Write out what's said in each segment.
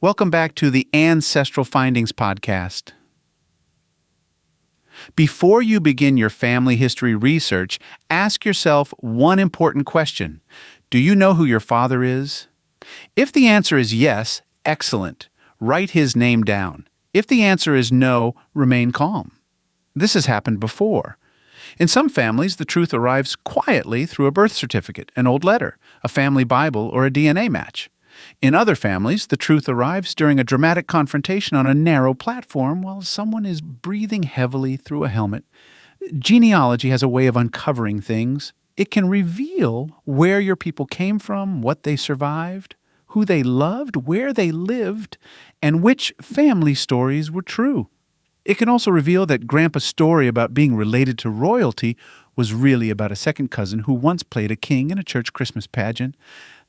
Welcome back to the Ancestral Findings podcast. Before you begin your family history research, ask yourself one important question. Do you know who your father is? If the answer is yes, excellent. Write his name down. If the answer is no, remain calm. This has happened before. In some families, the truth arrives quietly through a birth certificate, an old letter, a family Bible, or a DNA match. In other families, the truth arrives during a dramatic confrontation on a narrow platform while someone is breathing heavily through a helmet. Genealogy has a way of uncovering things. It can reveal where your people came from, what they survived, who they loved, where they lived, and which family stories were true. It can also reveal that Grandpa's story about being related to royalty was really about a second cousin who once played a king in a church Christmas pageant.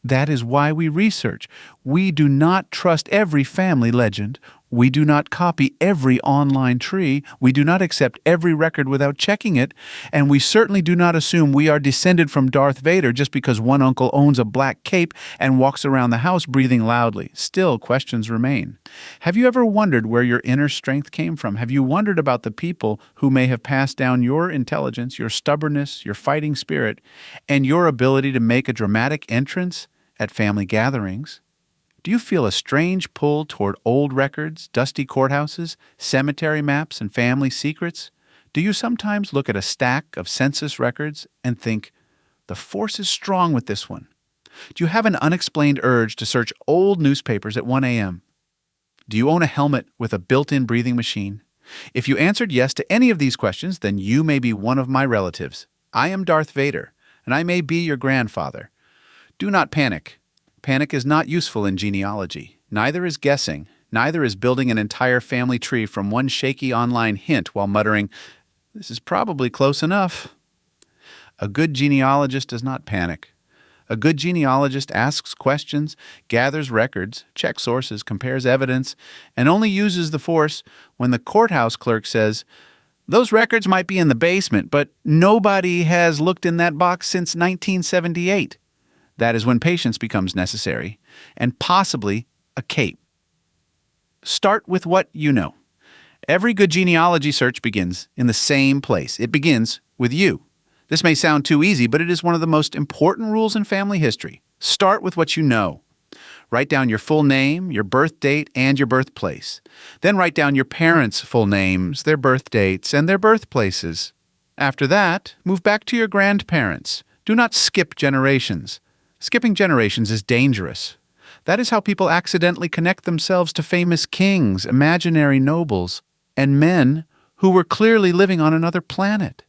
That is why we research. We do not trust every family legend. We do not copy every online tree. We do not accept every record without checking it. And we certainly do not assume we are descended from Darth Vader just because one uncle owns a black cape and walks around the house breathing loudly. Still, questions remain. Have you ever wondered where your inner strength came from? Have you wondered about the people who may have passed down your intelligence, your stubbornness, your fighting spirit, and your ability to make a dramatic entrance at family gatherings? Do you feel a strange pull toward old records, dusty courthouses, cemetery maps, and family secrets? Do you sometimes look at a stack of census records and think, the force is strong with this one? Do you have an unexplained urge to search old newspapers at 1 a.m.? Do you own a helmet with a built-in breathing machine? If you answered yes to any of these questions, then you may be one of my relatives. I am Darth Vader, and I may be your grandfather. Do not panic. Panic is not useful in genealogy. Neither is guessing. Neither is building an entire family tree from one shaky online hint while muttering, "This is probably close enough." A good genealogist does not panic. A good genealogist asks questions, gathers records, checks sources, compares evidence, and only uses the force when the courthouse clerk says, "Those records might be in the basement, but nobody has looked in that box since 1978. That is when patience becomes necessary, and possibly a cape. Start with what you know. Every good genealogy search begins in the same place. It begins with you. This may sound too easy, but it is one of the most important rules in family history. Start with what you know. Write down your full name, your birth date, and your birthplace. Then write down your parents' full names, their birth dates, and their birthplaces. After that, move back to your grandparents. Do not skip generations. Skipping generations is dangerous. That is how people accidentally connect themselves to famous kings, imaginary nobles, and men who were clearly living on another planet.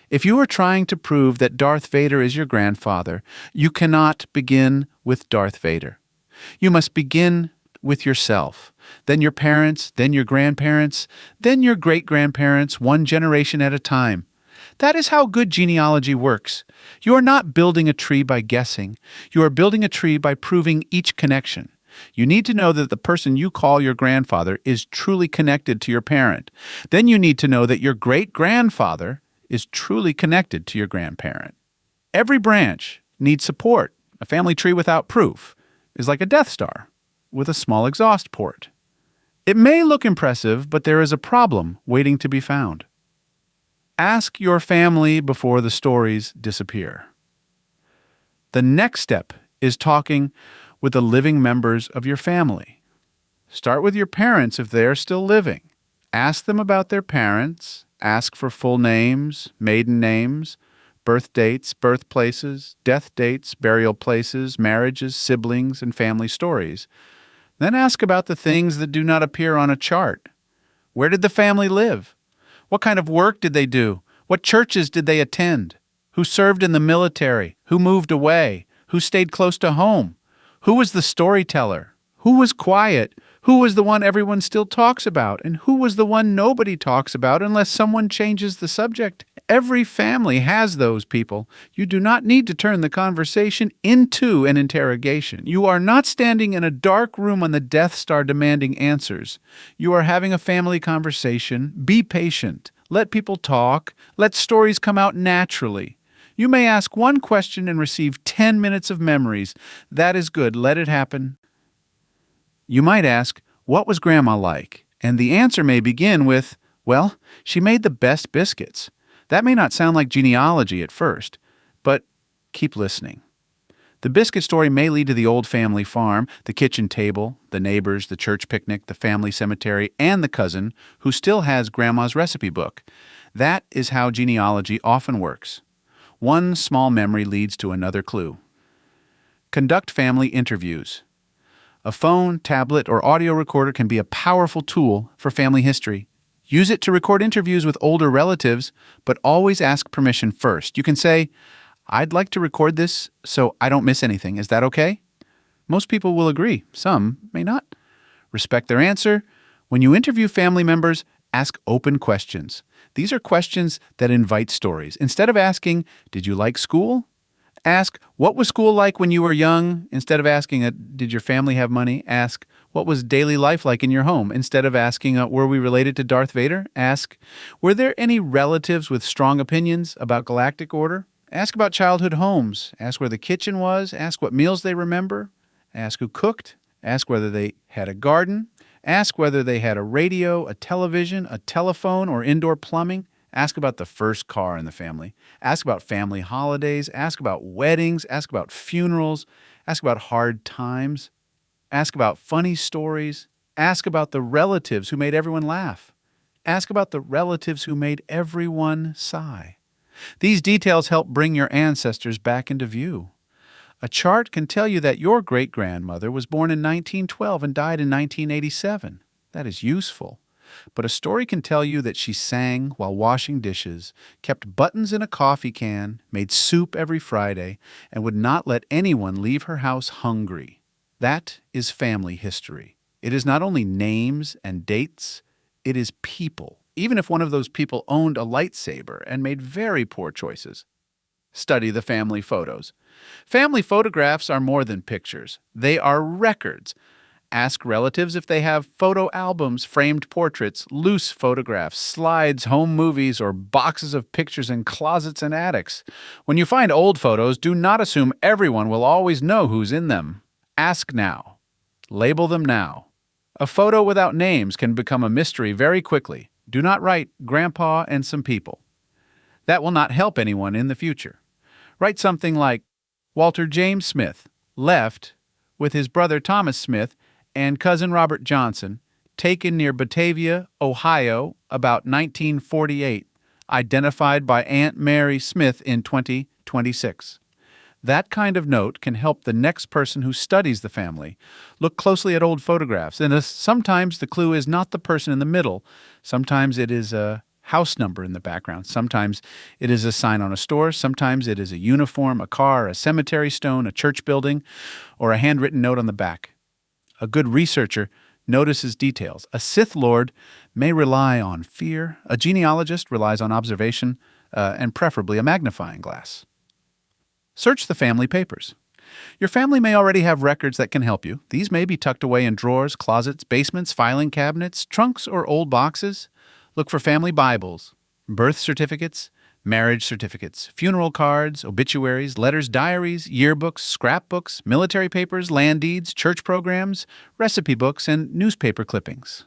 If you are trying to prove that Darth Vader is your grandfather, you cannot begin with Darth Vader. You must begin with yourself, then your parents, then your grandparents, then your great-grandparents, one generation at a time. That is how good genealogy works. You are not building a tree by guessing. You are building a tree by proving each connection. You need to know that the person you call your grandfather is truly connected to your parent. Then you need to know that your great-grandfather is truly connected to your grandparent. Every branch needs support. A family tree without proof is like a Death Star with a small exhaust port. It may look impressive, but there is a problem waiting to be found. Ask your family before the stories disappear. The next step is talking with the living members of your family. Start with your parents if they are still living. Ask them about their parents. Ask for full names, maiden names, birth dates, birthplaces, death dates, burial places, marriages, siblings, and family stories. Then ask about the things that do not appear on a chart. Where did the family live? What kind of work did they do? What churches did they attend? Who served in the military? Who moved away? Who stayed close to home? Who was the storyteller? Who was quiet? Who was the one everyone still talks about? And who was the one nobody talks about unless someone changes the subject? Every family has those people. You do not need to turn the conversation into an interrogation. You are not standing in a dark room on the Death Star demanding answers. You are having a family conversation. Be patient. Let people talk. Let stories come out naturally. You may ask one question and receive 10 minutes of memories. That is good. Let it happen. You might ask, "What was Grandma like?" And the answer may begin with, "Well, she made the best biscuits." That may not sound like genealogy at first, but keep listening. The biscuit story may lead to the old family farm, the kitchen table, the neighbors, the church picnic, the family cemetery, and the cousin who still has Grandma's recipe book. That is how genealogy often works. One small memory leads to another clue. Conduct family interviews. A phone, tablet, or audio recorder can be a powerful tool for family history. Use it to record interviews with older relatives, but always ask permission first. You can say, "I'd like to record this so I don't miss anything. Is that okay?" Most people will agree. Some may not. Respect their answer. When you interview family members, ask open questions. These are questions that invite stories. Instead of asking, "Did you like school?" Ask, "What was school like when you were young?" Instead of asking, "Did your family have money?" Ask, "What was daily life like in your home?" Instead of asking, "Were we related to Darth Vader?" Ask, "Were there any relatives with strong opinions about galactic order?" Ask about childhood homes. Ask where the kitchen was. Ask what meals they remember. Ask who cooked. Ask whether they had a garden. Ask whether they had a radio, a television, a telephone, or indoor plumbing. Ask about the first car in the family. Ask about family holidays. Ask about weddings. Ask about funerals. Ask about hard times. Ask about funny stories. Ask about the relatives who made everyone laugh. Ask about the relatives who made everyone sigh. These details help bring your ancestors back into view. A chart can tell you that your great-grandmother was born in 1912 and died in 1987. That is useful. But a story can tell you that she sang while washing dishes, kept buttons in a coffee can, made soup every Friday, and would not let anyone leave her house hungry. That is family history. It is not only names and dates, it is people, even if one of those people owned a lightsaber and made very poor choices. Study the family photos. Family photographs are more than pictures. They are records. Ask relatives if they have photo albums, framed portraits, loose photographs, slides, home movies, or boxes of pictures in closets and attics. When you find old photos, do not assume everyone will always know who's in them. Ask now. Label them now. A photo without names can become a mystery very quickly. Do not write Grandpa and some people. That will not help anyone in the future. Write something like Walter James Smith left with his brother Thomas Smith and cousin Robert Johnson, taken near Batavia, Ohio, about 1948, identified by Aunt Mary Smith in 2026. That kind of note can help the next person who studies the family look closely at old photographs. And sometimes the clue is not the person in the middle. Sometimes it is a house number in the background. Sometimes it is a sign on a store. Sometimes it is a uniform, a car, a cemetery stone, a church building, or a handwritten note on the back. A good researcher notices details. A Sith Lord may rely on fear. A genealogist relies on observation and preferably a magnifying glass. Search the family papers. Your family may already have records that can help you. These may be tucked away in drawers, closets, basements, filing cabinets, trunks, or old boxes. Look for family Bibles, birth certificates, marriage certificates, funeral cards, obituaries, letters, diaries, yearbooks, scrapbooks, military papers, land deeds, church programs, recipe books, and newspaper clippings.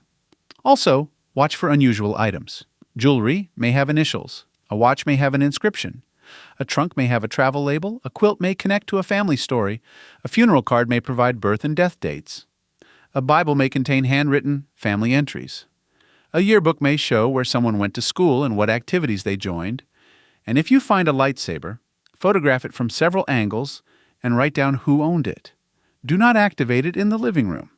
Also, watch for unusual items. Jewelry may have initials. A watch may have an inscription. A trunk may have a travel label. A quilt may connect to a family story. A funeral card may provide birth and death dates. A Bible may contain handwritten family entries. A yearbook may show where someone went to school and what activities they joined. And if you find a lightsaber, photograph it from several angles and write down who owned it. Do not activate it in the living room.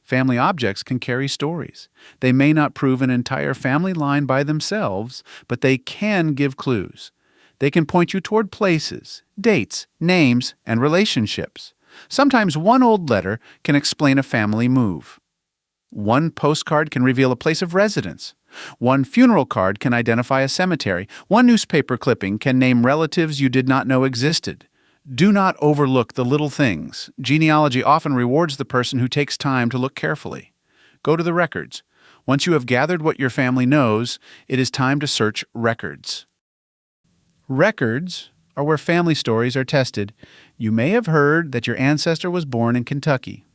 Family objects can carry stories. They may not prove an entire family line by themselves, but they can give clues. They can point you toward places, dates, names, and relationships. Sometimes one old letter can explain a family move. One postcard can reveal a place of residence. One funeral card can identify a cemetery. One newspaper clipping can name relatives you did not know existed. Do not overlook the little things. Genealogy often rewards the person who takes time to look carefully. Go to the records. Once you have gathered what your family knows, it is time to search records. Records are where family stories are tested. You may have heard that your ancestor was born in Kentucky.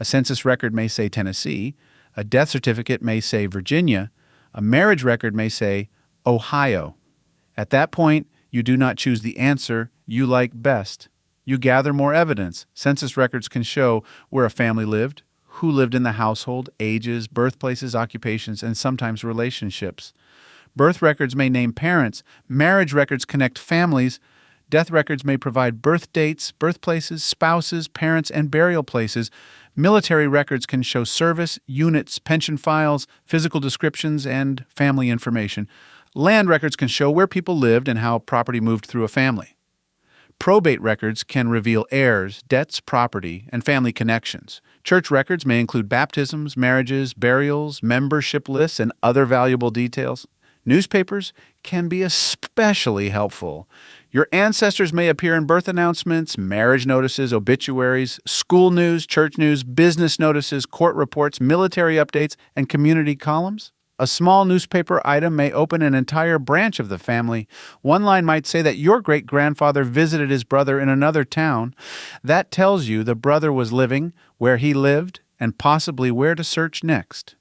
A census record may say Tennessee. A death certificate may say Virginia. A marriage record may say Ohio. At that point, you do not choose the answer you like best. You gather more evidence. Census records can show where a family lived, who lived in the household, ages, birthplaces, occupations, and sometimes relationships. Birth records may name parents. Marriage records connect families. Death records may provide birth dates, birthplaces, spouses, parents, and burial places. Military records can show service, units, pension files, physical descriptions, and family information. Land records can show where people lived and how property moved through a family. Probate records can reveal heirs, debts, property, and family connections. Church records may include baptisms, marriages, burials, membership lists, and other valuable details. Newspapers can be especially helpful. Your ancestors may appear in birth announcements, marriage notices, obituaries, school news, church news, business notices, court reports, military updates, and community columns. A small newspaper item may open an entire branch of the family. One line might say that your great-grandfather visited his brother in another town. That tells you the brother was living, where he lived, and possibly where to search next.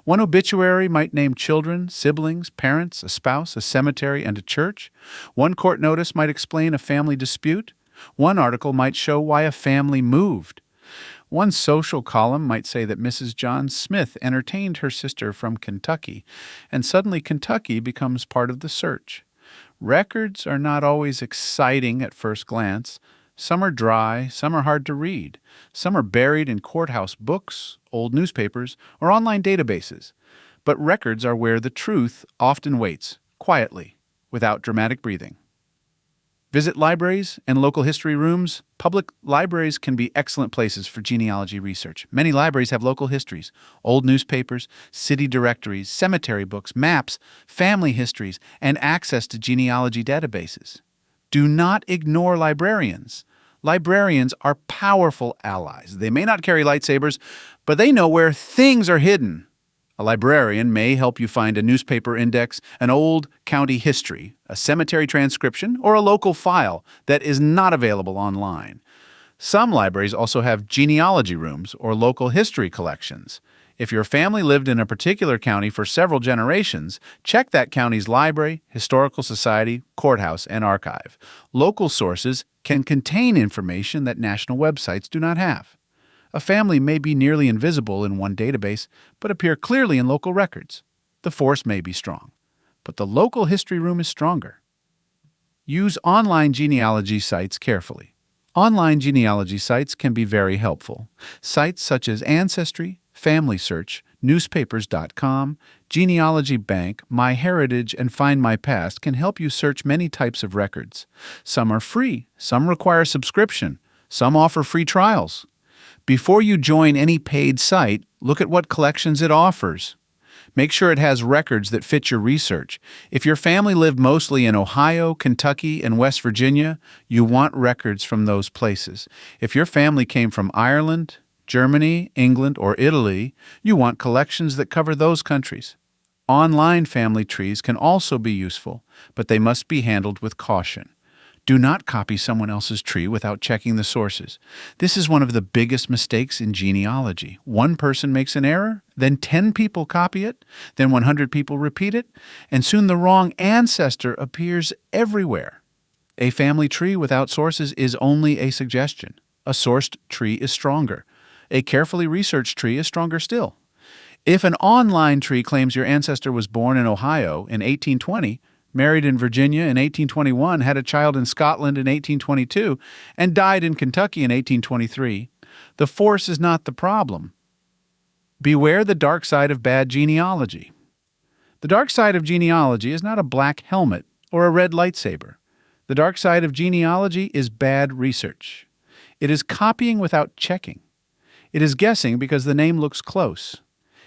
One obituary might name children, siblings, parents, a spouse, a cemetery, and a church. One court notice might explain a family dispute. One article might show why a family moved. One social column might say that Mrs. John Smith entertained her sister from Kentucky, and suddenly Kentucky becomes part of the search. Records are not always exciting at first glance. Some are dry, some are hard to read. Some are buried in courthouse books, old newspapers, or online databases. But records are where the truth often waits, quietly, without dramatic breathing. Visit libraries and local history rooms. Public libraries can be excellent places for genealogy research. Many libraries have local histories, old newspapers, city directories, cemetery books, maps, family histories, and access to genealogy databases. Do not ignore librarians. Librarians are powerful allies. They may not carry lightsabers, but they know where things are hidden. A librarian may help you find a newspaper index, an old county history, a cemetery transcription, or a local file that is not available online. Some libraries also have genealogy rooms or local history collections. If your family lived in a particular county for several generations, check that county's library, historical society, courthouse, and archive. Local sources can contain information that national websites do not have. A family may be nearly invisible in one database, but appear clearly in local records. The force may be strong, but the local history room is stronger. Use online genealogy sites carefully. Online genealogy sites can be very helpful. Sites such as Ancestry, Family Search, Newspapers.com, Genealogy Bank, MyHeritage, and Find My Past can help you search many types of records. Some are free, some require subscription, some offer free trials. Before you join any paid site, look at what collections it offers. Make sure it has records that fit your research. If your family lived mostly in Ohio, Kentucky, and West Virginia, you want records from those places. If your family came from Ireland, Germany, England, or Italy, you want collections that cover those countries. Online family trees can also be useful, but they must be handled with caution. Do not copy someone else's tree without checking the sources. This is one of the biggest mistakes in genealogy. One person makes an error, then 10 people copy it, then 100 people repeat it, and soon the wrong ancestor appears everywhere. A family tree without sources is only a suggestion. A sourced tree is stronger. A carefully researched tree is stronger still. If an online tree claims your ancestor was born in Ohio in 1820, married in Virginia in 1821, had a child in Scotland in 1822, and died in Kentucky in 1823, the force is not the problem. Beware the dark side of bad genealogy. The dark side of genealogy is not a black helmet or a red lightsaber. The dark side of genealogy is bad research. It is copying without checking. It is guessing because the name looks close.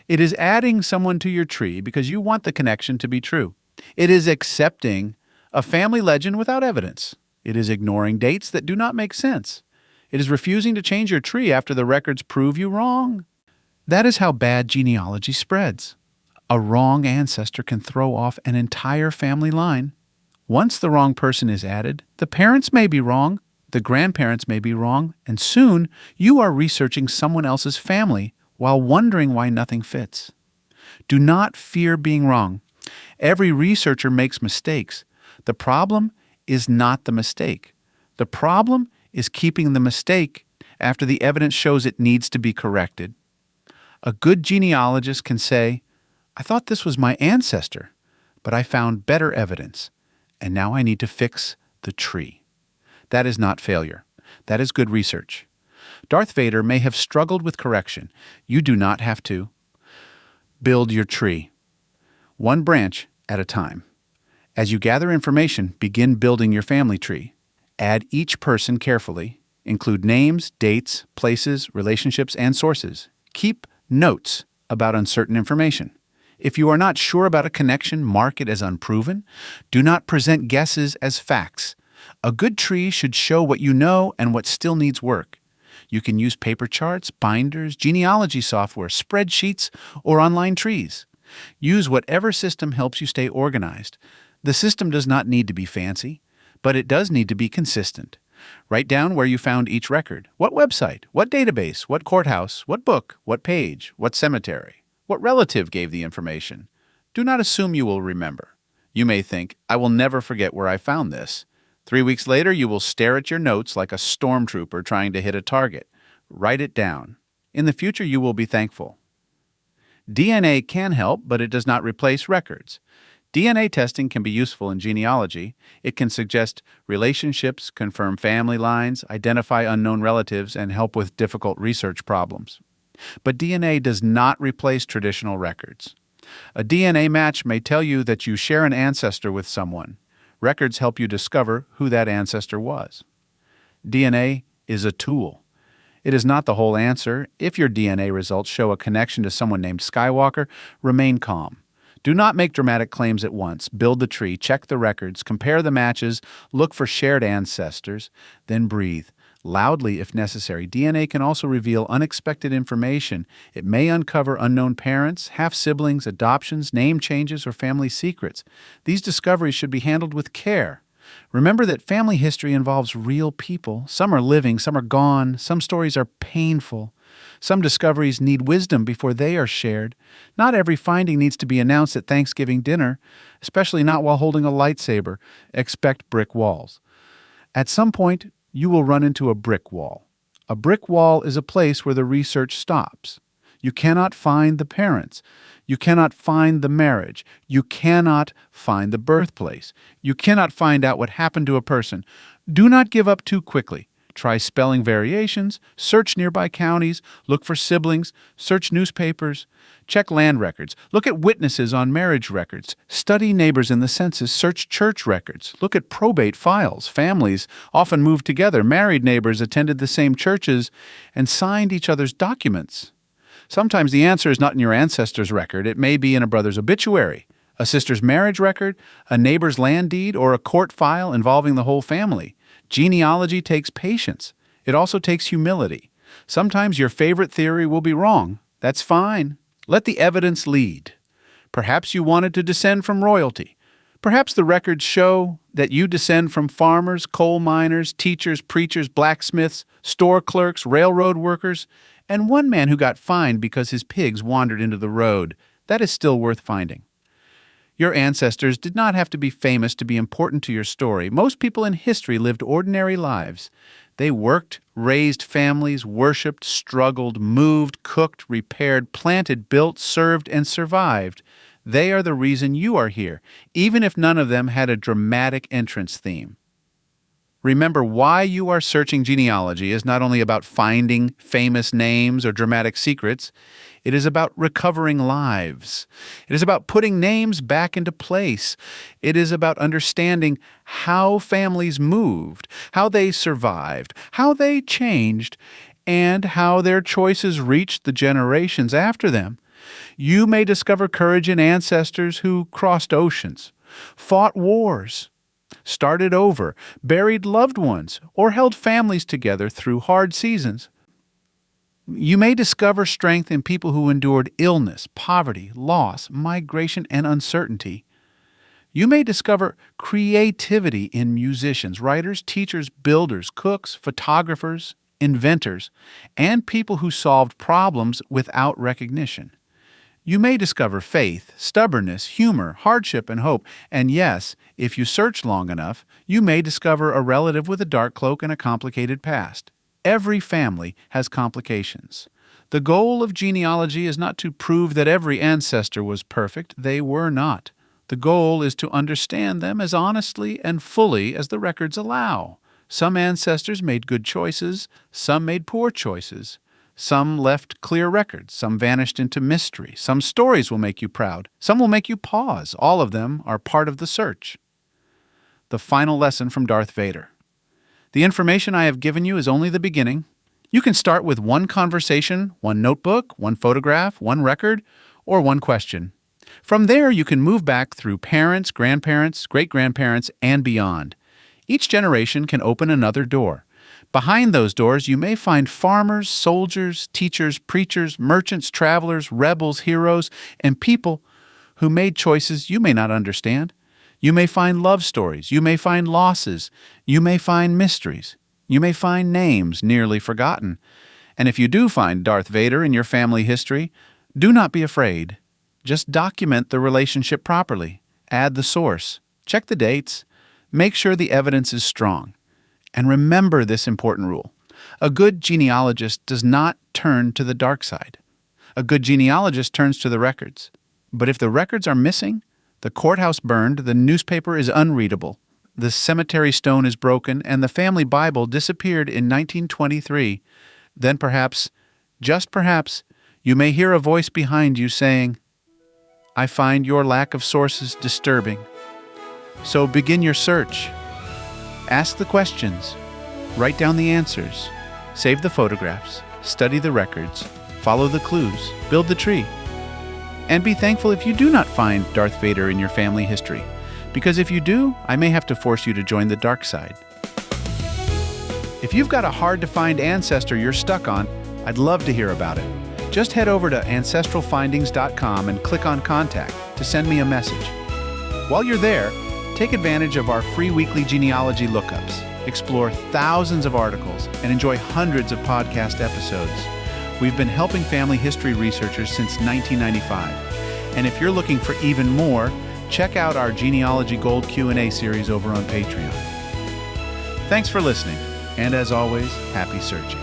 It is adding someone to your tree because you want the connection to be true. It is accepting a family legend without evidence. It is ignoring dates that do not make sense. It is refusing to change your tree after the records prove you wrong. That is how bad genealogy spreads. A wrong ancestor can throw off an entire family line. Once the wrong person is added, the parents may be wrong, The grandparents may be wrong, and soon you are researching someone else's family while wondering why nothing fits. Do not fear being wrong. Every researcher makes mistakes. The problem is not the mistake. The problem is keeping the mistake after the evidence shows it needs to be corrected. A good genealogist can say, "I thought this was my ancestor, but I found better evidence, and now I need to fix the tree." That is not failure. That is good research. Darth Vader may have struggled with correction. You do not have to. Build your tree, one branch at a time. As you gather information, begin building your family tree. Add each person carefully. Include names, dates, places, relationships, and sources. Keep notes about uncertain information. If you are not sure about a connection, mark it as unproven. Do not present guesses as facts. A good tree should show what you know and what still needs work. You can use paper charts, binders, genealogy software, spreadsheets, or online trees. Use whatever system helps you stay organized. The system does not need to be fancy, but it does need to be consistent. Write down where you found each record. What website? What database? What courthouse? What book? What page? What cemetery? What relative gave the information? Do not assume you will remember. You may think, "I will never forget where I found this." 3 weeks later, you will stare at your notes like a stormtrooper trying to hit a target. Write it down. In the future, you will be thankful. DNA can help, but it does not replace records. DNA testing can be useful in genealogy. It can suggest relationships, confirm family lines, identify unknown relatives, and help with difficult research problems. But DNA does not replace traditional records. A DNA match may tell you that you share an ancestor with someone. Records help you discover who that ancestor was. DNA is a tool. It is not the whole answer. If your DNA results show a connection to someone named Skywalker, remain calm. Do not make dramatic claims at once. Build the tree, check the records, compare the matches, look for shared ancestors, then breathe. Loudly if necessary. DNA can also reveal unexpected information. It may uncover unknown parents, half-siblings, adoptions, name changes, or family secrets. These discoveries should be handled with care. Remember that family history involves real people. Some are living, some are gone, some stories are painful. Some discoveries need wisdom before they are shared. Not every finding needs to be announced at Thanksgiving dinner, especially not while holding a lightsaber. Expect brick walls. At some point, you will run into a brick wall. A brick wall is a place where the research stops. You cannot find the parents. You cannot find the marriage. You cannot find the birthplace. You cannot find out what happened to a person. Do not give up too quickly. Try spelling variations, search nearby counties, look for siblings, search newspapers, check land records, look at witnesses on marriage records, study neighbors in the census, search church records, look at probate files. Families often moved together. Married neighbors attended the same churches and signed each other's documents. Sometimes the answer is not in your ancestor's record. It may be in a brother's obituary, a sister's marriage record, a neighbor's land deed, or a court file involving the whole family. Genealogy takes patience. It also takes humility. Sometimes your favorite theory will be wrong. That's fine. Let the evidence lead. Perhaps you wanted to descend from royalty. Perhaps the records show that you descend from farmers, coal miners, teachers, preachers, blacksmiths, store clerks, railroad workers, and one man who got fined because his pigs wandered into the road. That is still worth finding. Your ancestors did not have to be famous to be important to your story. Most people in history lived ordinary lives. They worked, raised families, worshipped, struggled, moved, cooked, repaired, planted, built, served, and survived. They are the reason you are here, even if none of them had a dramatic entrance theme. Remember, why you are searching genealogy is not only about finding famous names or dramatic secrets. It is about recovering lives. It is about putting names back into place. It is about understanding how families moved, how they survived, how they changed, and how their choices reached the generations after them. You may discover courage in ancestors who crossed oceans, fought wars, started over, buried loved ones, or held families together through hard seasons. You may discover strength in people who endured illness, poverty, loss, migration, and uncertainty. You may discover creativity in musicians, writers, teachers, builders, cooks, photographers, inventors, and people who solved problems without recognition. You may discover faith, stubbornness, humor, hardship, and hope. And yes, if you search long enough, you may discover a relative with a dark cloak and a complicated past. Every family has complications. The goal of genealogy is not to prove that every ancestor was perfect. They were not. The goal is to understand them as honestly and fully as the records allow. Some ancestors made good choices, some made poor choices. Some left clear records, some vanished into mystery. Some stories will make you proud, some will make you pause. All of them are part of the search. The final lesson from Darth Vader. The information I have given you is only the beginning. You can start with one conversation, one notebook, one photograph, one record, or one question. From there, you can move back through parents, grandparents, great-grandparents, and beyond. Each generation can open another door. Behind those doors, you may find farmers, soldiers, teachers, preachers, merchants, travelers, rebels, heroes, and people who made choices you may not understand. You may find love stories. You may find losses. You may find mysteries. You may find names nearly forgotten. And if you do find Darth Vader in your family history, do not be afraid. Just document the relationship properly. Add the source. Check the dates. Make sure the evidence is strong. And remember this important rule. A good genealogist does not turn to the dark side. A good genealogist turns to the records. But if the records are missing, the courthouse burned, the newspaper is unreadable, the cemetery stone is broken, and the family Bible disappeared in 1923, then perhaps, just perhaps, you may hear a voice behind you saying, "I find your lack of sources disturbing." So begin your search. Ask the questions, write down the answers, save the photographs, study the records, follow the clues, build the tree. And be thankful if you do not find Darth Vader in your family history, because if you do, I may have to force you to join the dark side. If you've got a hard-to-find ancestor you're stuck on, I'd love to hear about it. Just head over to ancestralfindings.com and click on Contact to send me a message. While you're there, take advantage of our free weekly genealogy lookups, explore thousands of articles, and enjoy hundreds of podcast episodes. We've been helping family history researchers since 1995. And if you're looking for even more, check out our Genealogy Gold Q&A series over on Patreon. Thanks for listening, and as always, happy searching.